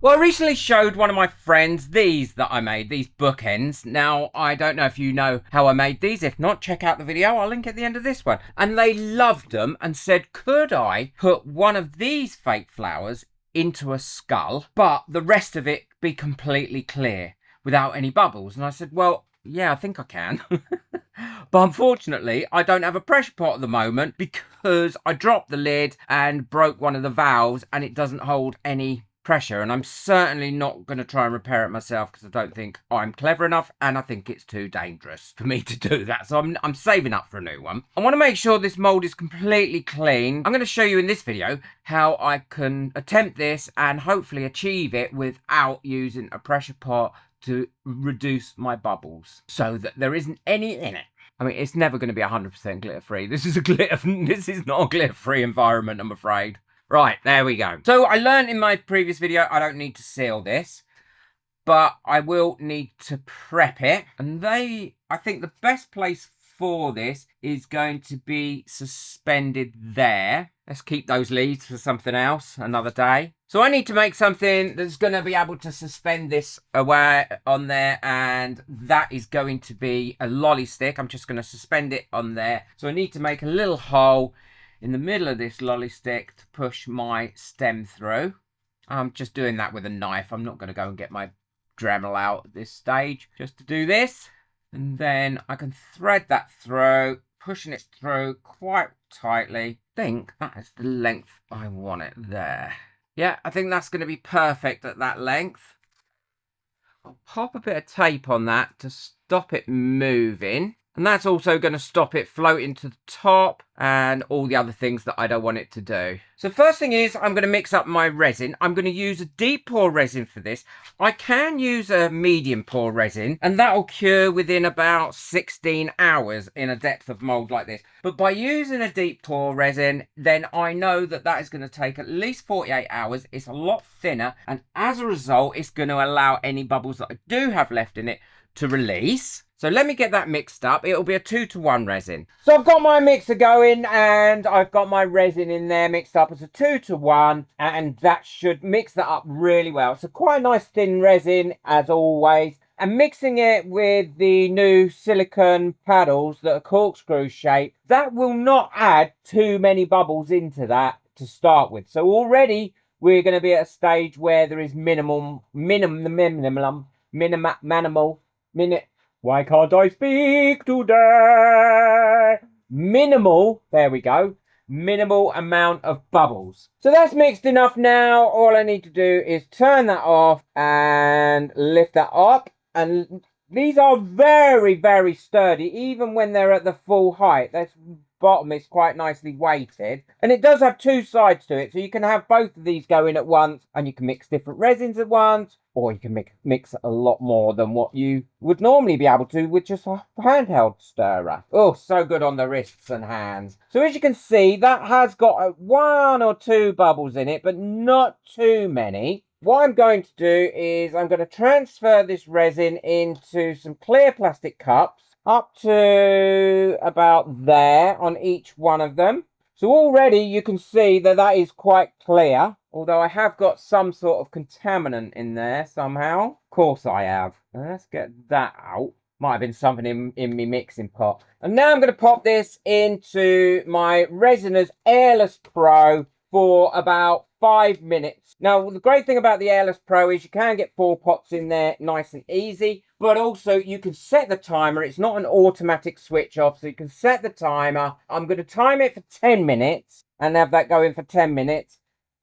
Well, I recently showed one of my friends these that I made, these bookends. Now, I don't know if you know how I made these. If not, check out the video. I'll link at the end of this one. And they loved them and said, could I put one of these fake flowers into a skull, but the rest of it be completely clear without any bubbles? And I said, well, yeah, I think I can. But unfortunately, I don't have a pressure pot at the moment because I dropped the lid and broke one of the valves and it doesn't hold any pressure, and I'm certainly not going to try and repair it myself because I don't think I'm clever enough, and I think it's too dangerous for me to do that. So I'm saving up for a new one. I want to make sure this mold is completely clean. I'm going to show you in this video how I can attempt this and hopefully achieve it without using a pressure pot to reduce my bubbles so that there isn't any in it. I mean, it's never going to be 100% glitter-free. This is not a glitter-free environment, I'm afraid. Right, there we go. So I learned in my previous video I don't need to seal this, but I will need to prep it. And I think the best place for this is going to be suspended there. Let's keep those leads for something else another day. So I need to make something that's going to be able to suspend this away on there, and that is going to be a lolly stick. I'm just going to suspend it on there. So I need to make a little hole in the middle of this lolly stick to push my stem through. I'm just doing that with a knife. I'm not going to go and get my Dremel out at this stage just to do this. And then I can thread that through, pushing it through quite tightly. I think that is the length I want it there. Yeah, I think that's going to be perfect at that length. I'll pop a bit of tape on that to stop it moving. And that's also going to stop it floating to the top and all the other things that I don't want it to do. So first thing is I'm going to mix up my resin. I'm going to use a deep pour resin for this. I can use a medium pour resin and that will cure within about 16 hours in a depth of mold like this. But by using a deep pour resin, then I know that that is going to take at least 48 hours. It's a lot thinner, and as a result, it's going to allow any bubbles that I do have left in it to release. So let me get that mixed up. It'll be a 2-to-1 resin. So I've got my mixer going and I've got my resin in there mixed up as a 2-to-1, and that should mix that up really well. So quite a nice thin resin as always. And mixing it with the new silicone paddles that are corkscrew shaped, that will not add too many bubbles into that to start with. So already we're going to be at a stage where there is why can't I speak today? Minimal, there we go, minimal amount of bubbles. So that's mixed enough now. All I need to do is turn that off and lift that up. And these are very, very sturdy, even when they're at the full height. This bottom is quite nicely weighted. And it does have two sides to it, so you can have both of these going at once, and you can mix different resins at once, or you can mix a lot more than what you would normally be able to with just a handheld stirrer. Oh, so good on the wrists and hands. So as you can see, that has got 1 or 2 bubbles in it, but not too many. What I'm going to do is I'm going to transfer this resin into some clear plastic cups up to about there on each one of them. So already you can see that that is quite clear, although I have got some sort of contaminant in there somehow. Of course I have. Let's get that out. Might have been something in my mixing pot. And now I'm going to pop this into my Resiners Airless Pro for about 5 minutes. Now, the great thing about the Airless Pro is you can get 4 pots in there nice and easy, but also you can set the timer. It's not an automatic switch off, so you can set the timer. I'm going to time it for 10 minutes and have that going for 10 minutes,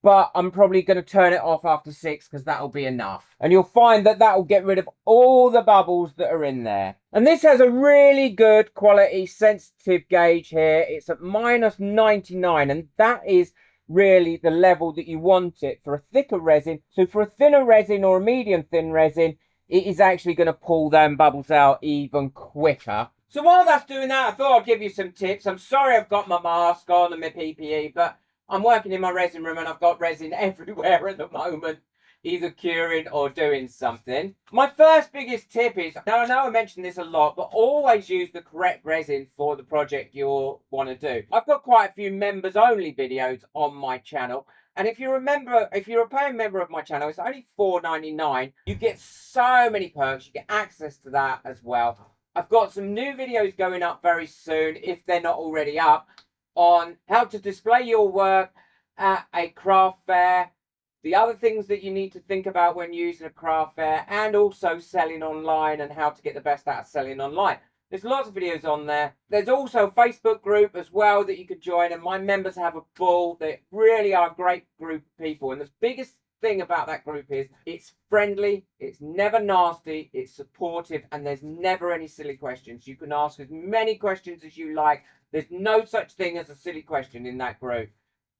but I'm probably going to turn it off after 6 because that'll be enough. And you'll find that that will get rid of all the bubbles that are in there. And this has a really good quality sensitive gauge here. It's at -99, and that is really the level that you want it for a thicker resin. So for a thinner resin or a medium thin resin, it is actually going to pull them bubbles out even quicker. So while that's doing that, I thought I'd give you some tips. I'm sorry I've got my mask on and my PPE, but I'm working in my resin room and I've got resin everywhere at the moment, either curing or doing something. My first biggest tip is, now I know I mentioned this a lot, but always use the correct resin for the project you want to do. I've got quite a few members only videos on my channel, And if you remember, if you're a paying member of my channel, it's only $4.99. You get so many perks. You get access to that as well. I've got some new videos going up very soon, if they're not already up, on how to display your work at a craft fair, the other things that you need to think about when using a craft fair, and also selling online and how to get the best out of selling online. There's lots of videos on there. There's also a Facebook group as well that you could join, and my members have a ball. They really are a great group of people. And the biggest thing about that group is it's friendly, it's never nasty, it's supportive, and there's never any silly questions. You can ask as many questions as you like. There's no such thing as a silly question in that group.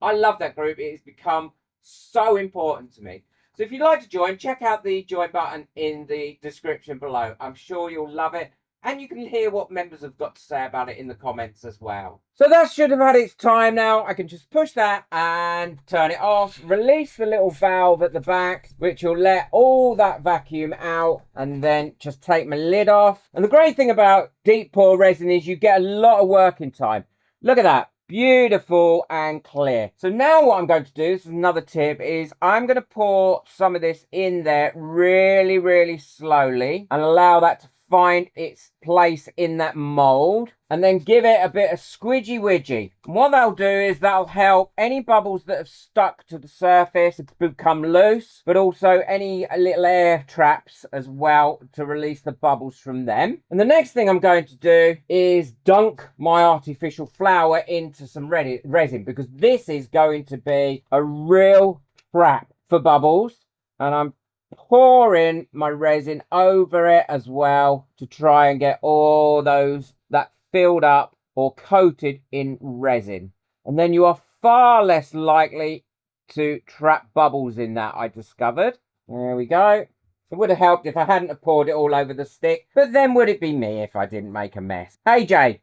I love that group. It has become so important to me. So if you'd like to join, check out the join button in the description below. I'm sure you'll love it. And you can hear what members have got to say about it in the comments as well. So that should have had its time now. I can just push that and turn it off. Release the little valve at the back, which will let all that vacuum out. And then just take my lid off. And the great thing about deep pour resin is you get a lot of working time. Look at that. Beautiful and clear. So now what I'm going to do, this is another tip, is I'm going to pour some of this in there really, really slowly and allow that to find its place in that mold, and then give it a bit of squidgy widgy. And what that'll do is that'll help any bubbles that have stuck to the surface become loose, but also any little air traps as well to release the bubbles from them. And the next thing I'm going to do is dunk my artificial flower into some resin, because this is going to be a real trap for bubbles. And I'm pouring my resin over it as well to try and get all those that filled up or coated in resin. And then you are far less likely to trap bubbles in that, I discovered. There we go. It would have helped if I hadn't have poured it all over the stick, but then would it be me if I didn't make a mess? Hey, Jay.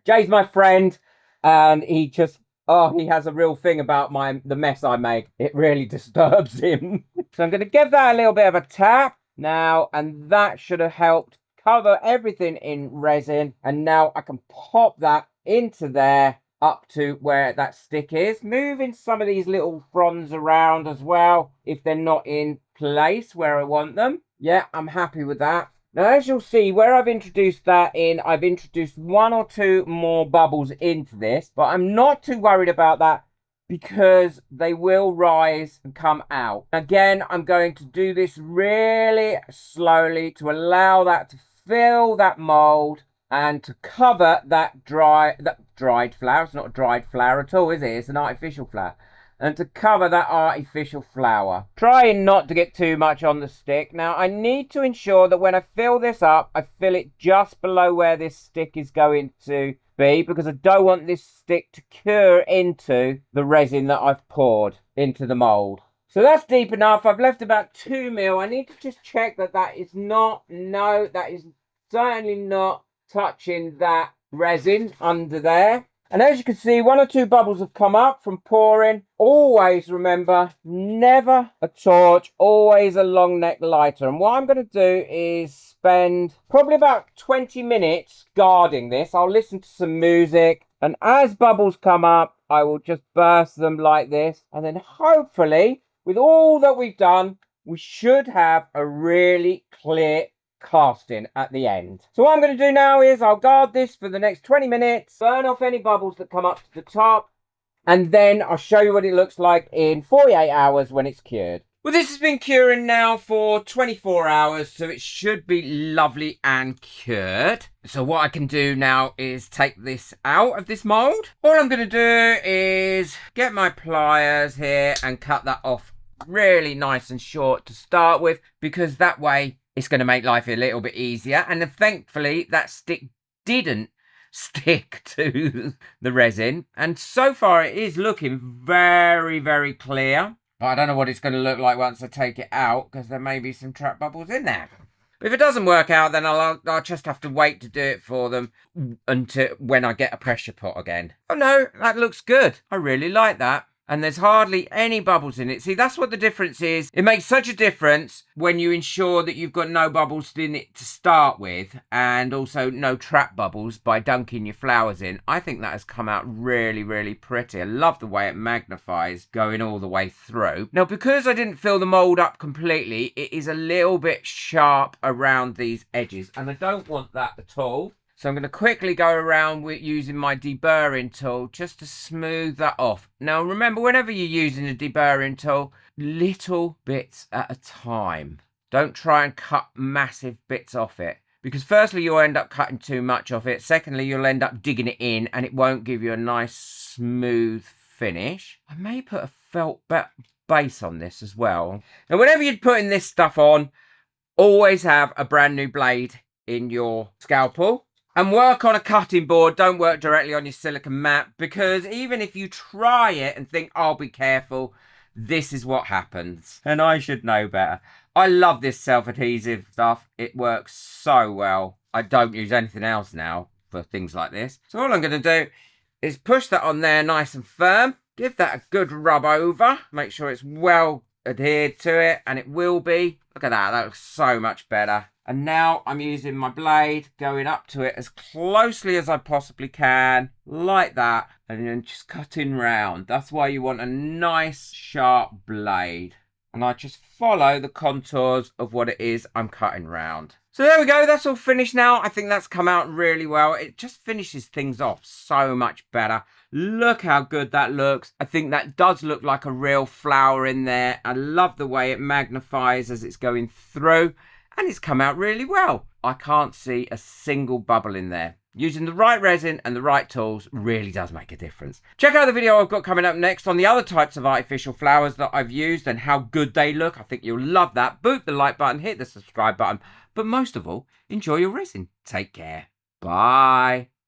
Jay's my friend, and he just, oh, he has a real thing about the mess I make. It really disturbs him. So I'm going to give that a little bit of a tap now, and that should have helped cover everything in resin. And now I can pop that into there up to where that stick is, moving some of these little fronds around as well if they're not in place where I want them. Yeah, I'm happy with that. Now, as you'll see, where I've introduced that in, I've introduced 1 or 2 more bubbles into this, but I'm not too worried about that because they will rise and come out. Again, I'm going to do this really slowly to allow that to fill that mold and to cover that dried flower. It's not a dried flower at all, is it? It's an artificial flower. And to cover that artificial flower. Trying not to get too much on the stick. Now, I need to ensure that when I fill this up, I fill it just below where this stick is going to be, because I don't want this stick to cure into the resin that I've poured into the mold. So that's deep enough. I've left about 2 mil. I need to just check that that is not, no, that is certainly not touching that resin under there. And as you can see, 1 or 2 bubbles have come up from pouring. Always remember, never a torch, always a long neck lighter. And what I'm going to do is spend probably about 20 minutes guarding this. I'll listen to some music, and as bubbles come up, I will just burst them like this. And then hopefully, with all that we've done, we should have a really clear casting at the end. So what I'm going to do now is I'll guard this for the next 20 minutes, burn off any bubbles that come up to the top, and then I'll show you what it looks like in 48 hours when it's cured. Well, this has been curing now for 24 hours, so it should be lovely and cured. So what I can do now is take this out of this mold. All I'm going to do is get my pliers here and cut that off really nice and short to start with, because that way it's going to make life a little bit easier. And thankfully, that stick didn't stick to the resin. And so far, it is looking very, very clear. But I don't know what it's going to look like once I take it out, because there may be some trap bubbles in there. But if it doesn't work out, then I'll just have to wait to do it for them until when I get a pressure pot again. Oh no, that looks good. I really like that. and there's hardly any bubbles in it. See, that's what the difference is. It makes such a difference when you ensure that you've got no bubbles in it to start with, and also no trap bubbles by dunking your flowers in. I think that has come out really, really pretty. I love the way it magnifies going all the way through. Now, because I didn't fill the mold up completely, it is a little bit sharp around these edges, and I don't want that at all. So I'm going to quickly go around with using my deburring tool just to smooth that off. Now remember, whenever you're using a deburring tool, little bits at a time. Don't try and cut massive bits off it, because firstly you'll end up cutting too much off it. Secondly, you'll end up digging it in and it won't give you a nice smooth finish. I may put a felt base on this as well. Now whenever you're putting this stuff on, always have a brand new blade in your scalpel. And work on a cutting board. Don't work directly on your silicone mat, because even if you try it and think, I'll be careful, this is what happens. And I should know better. I love this self-adhesive stuff. It works so well. I don't use anything else now for things like this. So all I'm going to do is push that on there nice and firm. Give that a good rub over. Make sure it's well adhered to it, and it will be. Look at that. That looks so much better. And now I'm using my blade, going up to it as closely as I possibly can, like that, and then just cutting round. That's why you want a nice sharp blade. And I just follow the contours of what it is I'm cutting round. So there we go, that's all finished now. I think that's come out really well. It just finishes things off so much better. Look how good that looks. I think that does look like a real flower in there. I love the way it magnifies as it's going through. And it's come out really well. I can't see a single bubble in there. Using the right resin and the right tools really does make a difference. Check out the video I've got coming up next on the other types of artificial flowers that I've used and how good they look. I think you'll love that. Boot the like button, hit the subscribe button. But most of all, enjoy your resin. Take care. Bye.